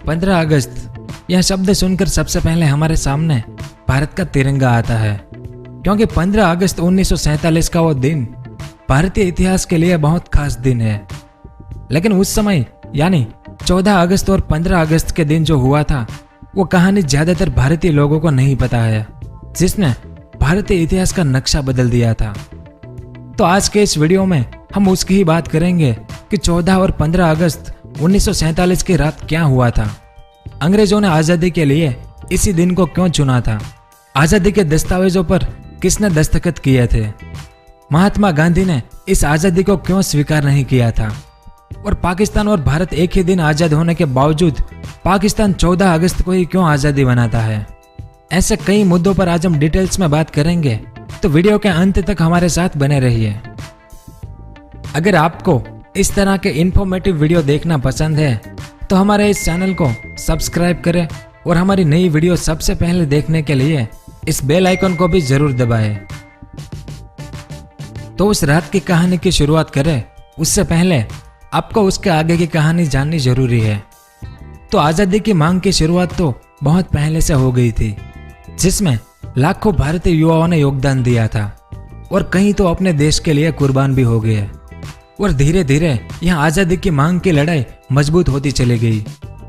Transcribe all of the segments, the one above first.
15 अगस्त यह शब्द सुनकर सबसे पहले हमारे सामने भारत का तिरंगा आता है, क्योंकि 15 अगस्त 1947 का वो दिन भारतीय इतिहास के लिए बहुत खास दिन है। लेकिन उस समय यानी 14 अगस्त और 15 अगस्त के दिन जो हुआ था वो कहानी ज्यादातर भारतीय लोगों को नहीं पता है, जिसने भारतीय इतिहास का नक्शा बदल दिया था। तो आज के इस वीडियो में हम उसकी ही बात करेंगे कि 14 और 15 अगस्त 1947 की रात क्या हुआ था, अंग्रेजों ने आजादी के लिए इसी दिन को क्यों चुना था, आजादी के दस्तावेजों पर किसने दस्तखत किए थे, महात्मा गांधी ने इस आजादी को क्यों स्वीकार नहीं किया था, और पाकिस्तान और भारत एक ही दिन आजाद होने के बावजूद पाकिस्तान 14 अगस्त को ही क्यों आजादी मनाता है। ऐसे कई मुद्दों पर आज हम डिटेल्स में बात करेंगे, तो वीडियो के अंत तक हमारे साथ बने रहिए। अगर आपको इस तरह के इंफॉर्मेटिव वीडियो देखना पसंद है तो हमारे इस चैनल को सब्सक्राइब करें और हमारी नई वीडियो सबसे पहले देखने के लिए इस बेल आइकन को भी जरूर दबाएं। तो उस रात की कहानी की शुरुआत करें उससे पहले आपको उसके आगे की कहानी जाननी जरूरी है। तो आजादी की मांग की शुरुआत तो बहुत पहले से हो गई थी, जिसमें लाखों भारतीय युवाओं ने योगदान दिया था और कहीं तो अपने देश के लिए कुर्बान भी हो गए। और धीरे धीरे यह आजादी की मांग की लड़ाई मजबूत होती चली गई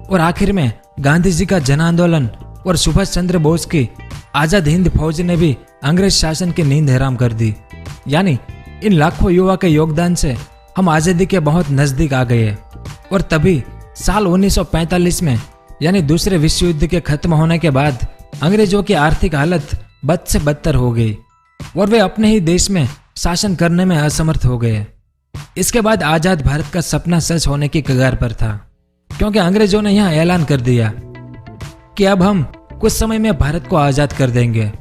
और आखिर में गांधी जी का जन आंदोलन और सुभाष चंद्र बोस की आजाद हिंद फौज ने भी अंग्रेज शासन की नींद हराम कर दी। यानी इन लाखों युवा के योगदान से हम आजादी के बहुत नजदीक आ गए। और तभी साल 1945 में यानी दूसरे विश्व युद्ध के खत्म होने के बाद अंग्रेजों की आर्थिक हालत बद से बदतर हो गई और वे अपने ही देश में शासन करने में असमर्थ हो गए। इसके बाद आजाद भारत का सपना सच होने की कगार पर था, क्योंकि अंग्रेजों ने यह ऐलान कर दिया कि अब हम कुछ समय में भारत को आजाद कर देंगे।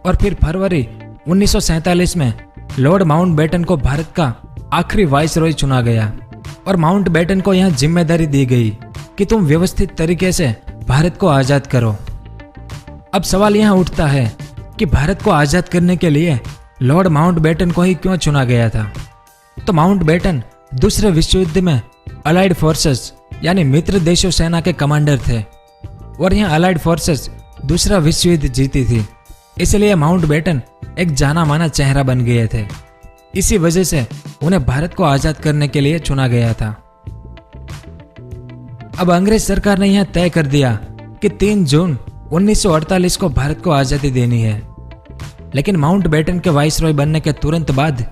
और फिर फरवरी 1947 में लॉर्ड माउंटबेटन को भारत का आखिरी वाइसरॉय चुना गया और माउंटबेटन को यह जिम्मेदारी दी गई कि तुम व्यवस्थित तरीके से भारत को आजाद करो। अब सवाल यह उठता है कि भारत को आजाद करने के लिए लॉर्ड माउंटबेटन को ही क्यों चुना गया था। तो माउंटबेटन दूसरे विश्व युद्ध में अलाइड फोर्सेस यानी मित्र देशों सेना के कमांडर थे और यह अलाइड फोर्सेस दूसरा विश्व युद्ध जीती थी, इसलिए माउंटबेटन एक जाना माना चेहरा बन गए थे। इसी वजह से उन्हें भारत को आजाद करने के लिए चुना गया था। अब अंग्रेज सरकार ने यह तय कर दिया कि 3 जून 1948 को भारत को आजादी देनी है। लेकिन माउंटबेटन के वाइसरॉय बनने के तुरंत बाद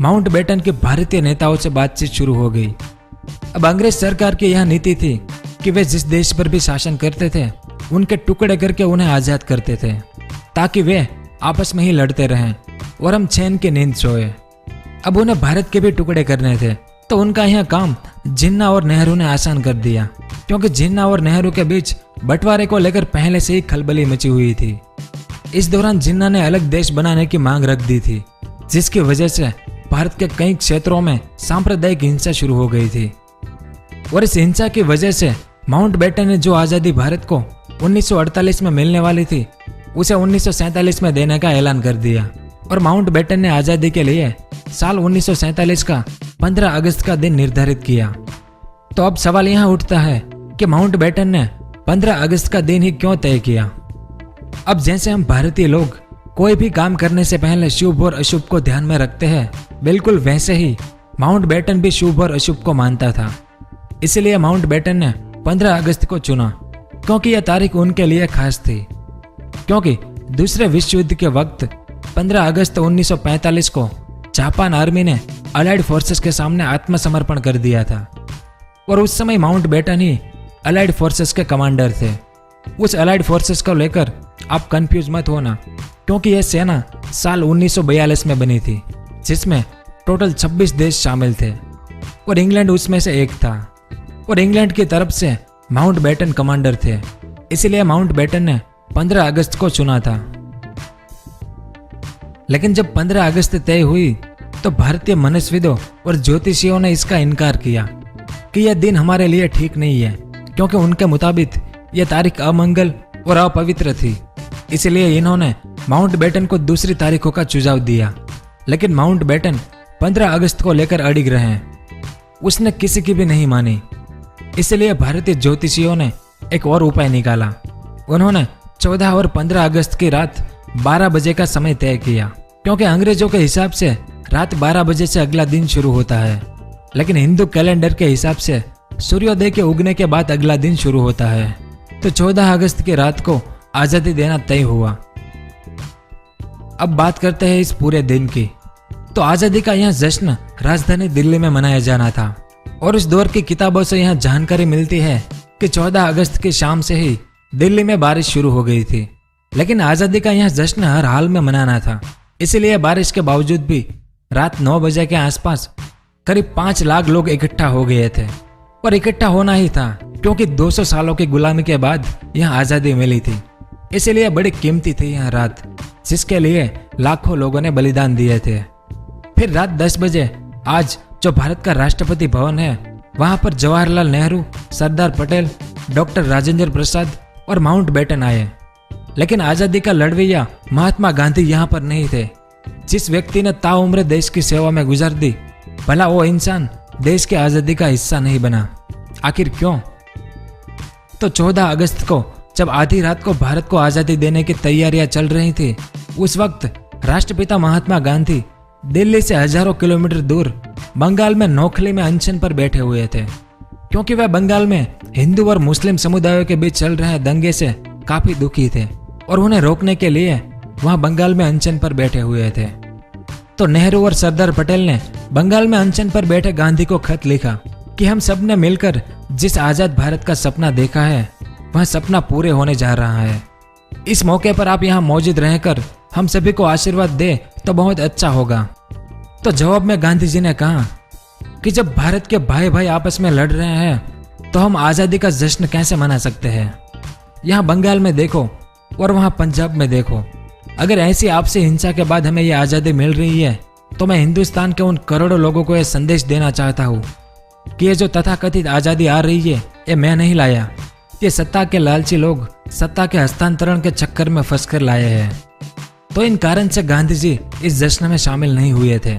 माउंटबेटन के भारतीय नेताओं से बातचीत शुरू हो गई। अब अंग्रेज सरकार की यह नीति थी कि वे जिस देश पर भी शासन करते थे उनके टुकड़े करके उन्हें आजाद करते थे, ताकि वे आपस में ही लड़ते रहें और हम चैन की नींद सोए। अब उन्हें भारत के भी टुकड़े करने थे, तो उनका यह काम जिन्ना और नेहरू ने आसान कर दिया, क्योंकि जिन्ना और नेहरू के बीच बंटवारे को लेकर पहले से ही खलबली मची हुई थी। इस दौरान जिन्ना ने अलग देश बनाने की मांग रख दी थी, जिसकी वजह से भारत के कई क्षेत्रों में सांप्रदायिक हिंसा शुरू हो गई थी। और इस हिंसा की वजह से माउंटबेटन ने जो आजादी भारत को 1948 में मिलने वाली थी उसे 1947 में देने का ऐलान कर दिया। और माउंटबेटन ने आजादी के लिए साल 1947 का 15 अगस्त का दिन निर्धारित किया। तो अब सवाल यह उठता है कि माउंटबेटन ने 15 अगस्त का दिन ही क्यों तय किया। अब जैसे हम भारतीय लोग कोई भी काम करने से पहले शुभ और अशुभ को ध्यान में रखते हैं, बिल्कुल वैसे ही माउंटबेटन भी शुभ और अशुभ को मानता था। इसलिए माउंटबेटन ने 15 अगस्त को चुना, क्योंकि यह तारीख उनके लिए खास थी। क्योंकि दूसरे विश्व युद्ध के वक्त 15 अगस्त 1945 को जापान आर्मी ने अलाइड फोर्सेस के सामने आत्मसमर्पण कर दिया था और उस समय माउंटबेटन ही अलाइड फोर्सेस के कमांडर थे। उस अलाइड फोर्सेस को लेकर आप कंफ्यूज मत होना, क्योंकि यह सेना साल 1942 में बनी थी, जिसमें टोटल 26 देश शामिल थे और इंग्लैंड उसमें से एक था। और इंग्लैंड की तरफ से माउंटबेटन कमांडर थे, इसलिए माउंटबेटन ने 15 अगस्त को चुना था। लेकिन जब 15 अगस्त तय हुई तो भारतीय मनस्विदों और ज्योतिषियों ने इसका इनकार किया कि यह दिन हमारे लिए ठीक नहीं है, क्योंकि उनके मुताबिक यह तारीख अमंगल और अपवित्र थी। इसलिए इन्होंने माउंटबेटन को दूसरी तारीखों का सुझाव दिया। लेकिन माउंटबेटन 15 अगस्त को लेकर अड़िग रहे। उसने किसी की भी नहीं मानी। इसलिए भारतीय ज्योतिषियों ने एक और उपाय निकाला। उन्होंने 14 और 15 अगस्त की रात 12 बजे का समय तय किया, क्योंकि अंग्रेजों के हिसाब से रात 12 बजे से अगला दिन शुरू होता है, लेकिन हिंदू कैलेंडर के हिसाब से सूर्योदय के उगने के बाद अगला दिन शुरू होता है। तो 14 अगस्त की रात को आजादी देना तय हुआ। अब बात करते हैं इस पूरे दिन की। तो आजादी का यह जश्न राजधानी दिल्ली में मनाया जाना था, और उस दौर की किताबों से यह जानकारी मिलती है कि 14 अगस्त की शाम से ही दिल्ली में बारिश शुरू हो गई थी। लेकिन आजादी का यह जश्न हर हाल में मनाना था, इसलिए बारिश के बावजूद भी रात 9 बजे के आसपास करीब 5 लाख लोग इकट्ठा हो गए थे। और इकट्ठा होना ही था, क्योंकि 200 सालों की गुलामी के बाद यह आजादी मिली थी, इसलिए बड़ी कीमती थी यह रात, जिसके लिए लाखों लोगों ने बलिदान दिए थे। फिर रात 10 बजे आज जो भारत का राष्ट्रपति भवन है, वहां पर जवाहरलाल नेहरू, सरदार पटेल, डॉक्टर राजेंद्र प्रसाद और माउंट बेटन आए। लेकिन आजादी का लड़वैया महात्मा गांधी यहाँ पर नहीं थे। जिस व्यक्ति ने ताउम्र देश की सेवा में गुजार दी, भला वो इंसान देश की आजादी का हिस्सा नहीं बना। आखिर क्यों? तो 14 अगस्त को जब आधी रात को भारत को आजादी देने की तैयारियां चल रही थी, उस वक्त राष्ट्रपिता महात्मा गांधी दिल्ली से हजारों किलोमीटर दूर बंगाल में नोखली में अनशन पर बैठे हुए थे, क्योंकि वह बंगाल में हिंदू और मुस्लिम समुदायों के बीच चल रहे दंगे से काफी दुखी थे, और उन्हें रोकने के लिए वहां बंगाल में अनशन पर बैठे हुए थे। तो नेहरू और सरदार पटेल ने बंगाल में अनशन पर बैठे गांधी को खत लिखा कि हम सब ने मिलकर जिस आजाद भारत का सपना देखा है, वह सपना पूरे होने जा रहा है। इस मौके पर आप यहाँ मौजूद रहकर हम सभी को आशीर्वाद दे तो बहुत अच्छा होगा। तो जवाब में गांधी जी ने कहा कि जब भारत के भाई भाई आपस में लड़ रहे हैं, तो हम आजादी का जश्न कैसे मना सकते हैं? यहाँ बंगाल में देखो और वहाँ पंजाब में देखो। अगर ऐसी आपसी हिंसा के बाद हमें यह आजादी मिल रही है, तो मैं हिंदुस्तान के उन करोड़ों लोगों को यह संदेश देना चाहता हूँ कि ये जो तथाकथित आजादी आ रही है, ये मैं नहीं लाया। ये सत्ता के लालची लोग सत्ता के हस्तांतरण के चक्कर में फंसकर लाए हैं। तो इन कारण से गांधी जी इस जश्न में शामिल नहीं हुए थे।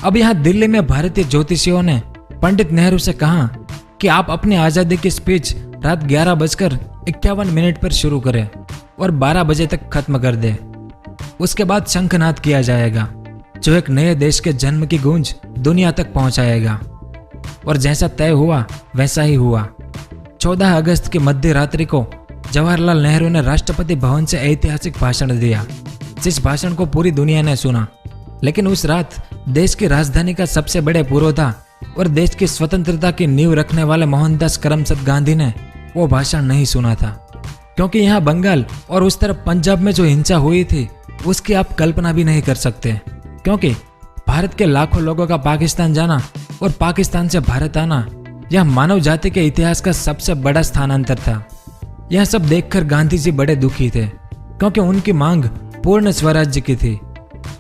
अब यहाँ दिल्ली में भारतीय ज्योतिषियों ने पंडित नेहरू से कहा कि आप अपनी आजादी की स्पीच रात 11:51 पर शुरू करें और 12 बजे तक खत्म कर दें। उसके बाद शंखनाद किया जाएगा, जो एक नए देश के जन्म की गूंज दुनिया तक पहुंचाएगा। और जैसा तय हुआ वैसा ही हुआ। 14 अगस्त की मध्य रात्रि को जवाहरलाल नेहरू ने राष्ट्रपति भवन से ऐतिहासिक भाषण दिया, जिस भाषण को पूरी दुनिया ने सुना। लेकिन उस रात देश की राजधानी का सबसे बड़े पुरोधा और देश की स्वतंत्रता की नींव रखने वाले मोहनदास करमचंद गांधी ने वो भाषण नहीं सुना था, क्योंकि यहाँ बंगाल और उस तरफ पंजाब में जो हिंसा हुई थी, उसकी आप कल्पना भी नहीं कर सकते। क्योंकि भारत के लाखों लोगों का पाकिस्तान जाना और पाकिस्तान से भारत आना, यह मानव जाति के इतिहास का सबसे बड़ा स्थानांतर था। यह सब देखकर गांधी जी बड़े दुखी थे, क्योंकि उनकी मांग पूर्ण स्वराज्य की थी,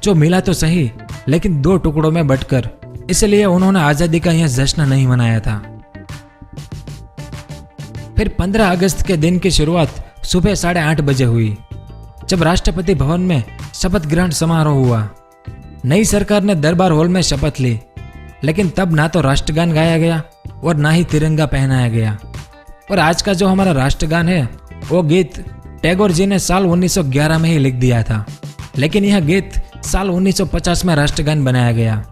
जो मिला तो सही लेकिन 2 टुकड़ों में बंटकर। इसलिए उन्होंने आजादी का यह जश्न नहीं मनाया था। फिर 15 अगस्त के दिन की शुरुआत सुबह 8:30 बजे हुई, जब राष्ट्रपति भवन में शपथ ग्रहण समारोह हुआ। नई सरकार ने दरबार हॉल में शपथ ली, लेकिन तब ना तो राष्ट्रगान गाया गया और ना ही तिरंगा पहनाया गया। और आज का जो हमारा राष्ट्रगान है, वो गीत टैगोर जी ने साल 1911 में ही लिख दिया था, लेकिन यह गीत साल 1950 में राष्ट्रगान बनाया गया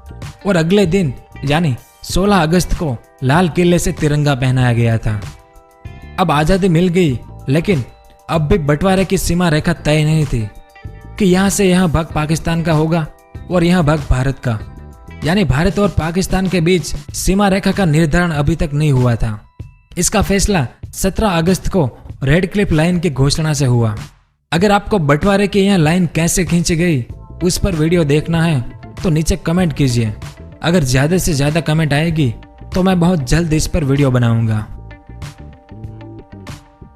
और अगले दिन यानी 16 अगस्त को लाल किले से तिरंगा पहनाया गया था। अब आजादी मिल गई, लेकिन अब भी बंटवारे की सीमा रेखा तय नहीं थी कि यहाँ से यहाँ भाग पाकिस्तान का होगा और यहाँ भाग भारत का, यानी भारत और पाकिस्तान के बीच सीमा रेखा का निर्धारण अभी तक नहीं हुआ था। इसका फैसला 17 अगस्त को रेड क्लिफ लाइन की घोषणा से हुआ। अगर आपको बंटवारे की यह लाइन कैसे खींची गई, उस पर वीडियो देखना है तो नीचे कमेंट कीजिए। अगर ज्यादा से ज्यादा कमेंट आएगी तो मैं बहुत जल्द इस पर वीडियो बनाऊंगा।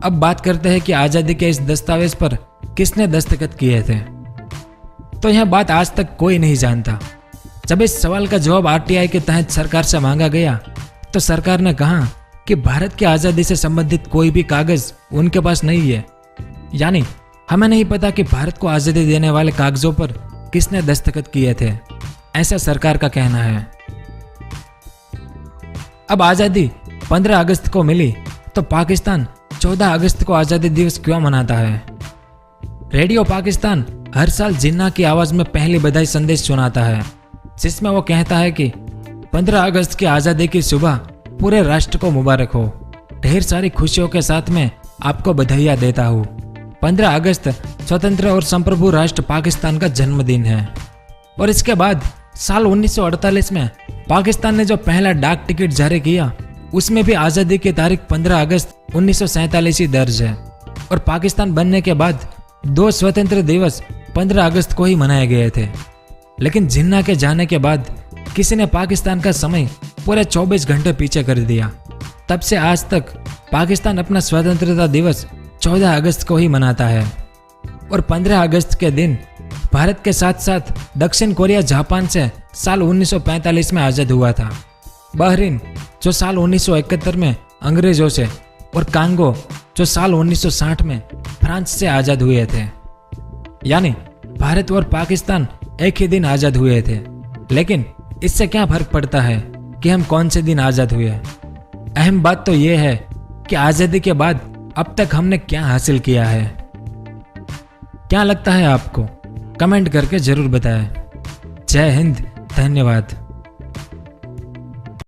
अब बात करते हैं कि आजादी के इस दस्तावेज पर किसने दस्तखत किए थे। तो यह बात आज तक कोई नहीं जानता। जब इस सवाल का जवाब आरटीआई के तहत सरकार से मांगा गया, तो सरकार ने कहा कि भारत की आजादी से संबंधित कोई भी कागज उनके पास नहीं है, यानी हमें नहीं पता कि भारत को आजादी देने वाले कागजों पर किसने दस्तखत किए थे, ऐसा सरकार का कहना है। अब आजादी 15 अगस्त को मिली तो पाकिस्तान 14 अगस्त को आज़ादी दिवस क्यों मनाता है? रेडियो पाकिस्तान हर साल जिन्ना की आवाज़ में पहली बधाई संदेश सुनाता है, जिसमें वो कहता है कि 15 अगस्त की आज़ादी की सुबह पूरे राष्ट्र को मुबारक हो। ढेर सारी खुशियों के साथ में आपको बधाइयाँ देता हूँ। 15 अगस्त स्वतंत्र और संप्रभु राष्ट्र पाकिस्तान का जन्मदिन है। और इसके बाद साल 1948 में पाकिस्तान ने जो पहला डाक टिकट जारी किया, उसमें भी आज़ादी की तारीख 15 अगस्त 1947 ही दर्ज है। और पाकिस्तान बनने के बाद 2 स्वतंत्र दिवस 15 अगस्त को ही मनाए गए थे। लेकिन जिन्ना के जाने के बाद किसी ने पाकिस्तान का समय पूरे 24 घंटे पीछे कर दिया। तब से आज तक पाकिस्तान अपना स्वतंत्रता दिवस 14 अगस्त को ही मनाता है। और 15 अगस्त के दिन भारत के साथ साथ दक्षिण कोरिया जापान से साल 1945 में आज़ाद हुआ था। बहरीन जो साल 1971 में अंग्रेजों से, और कांगो जो साल 1960 में फ्रांस से आज़ाद हुए थे। यानी भारत और पाकिस्तान एक ही दिन आज़ाद हुए थे। लेकिन इससे क्या फर्क पड़ता है कि हम कौन से दिन आज़ाद हुए? अहम बात तो यह है कि आज़ादी के बाद अब तक हमने क्या हासिल किया है। क्या लगता है आपको? कमेंट करके जरूर बताएं। जय हिंद, धन्यवाद।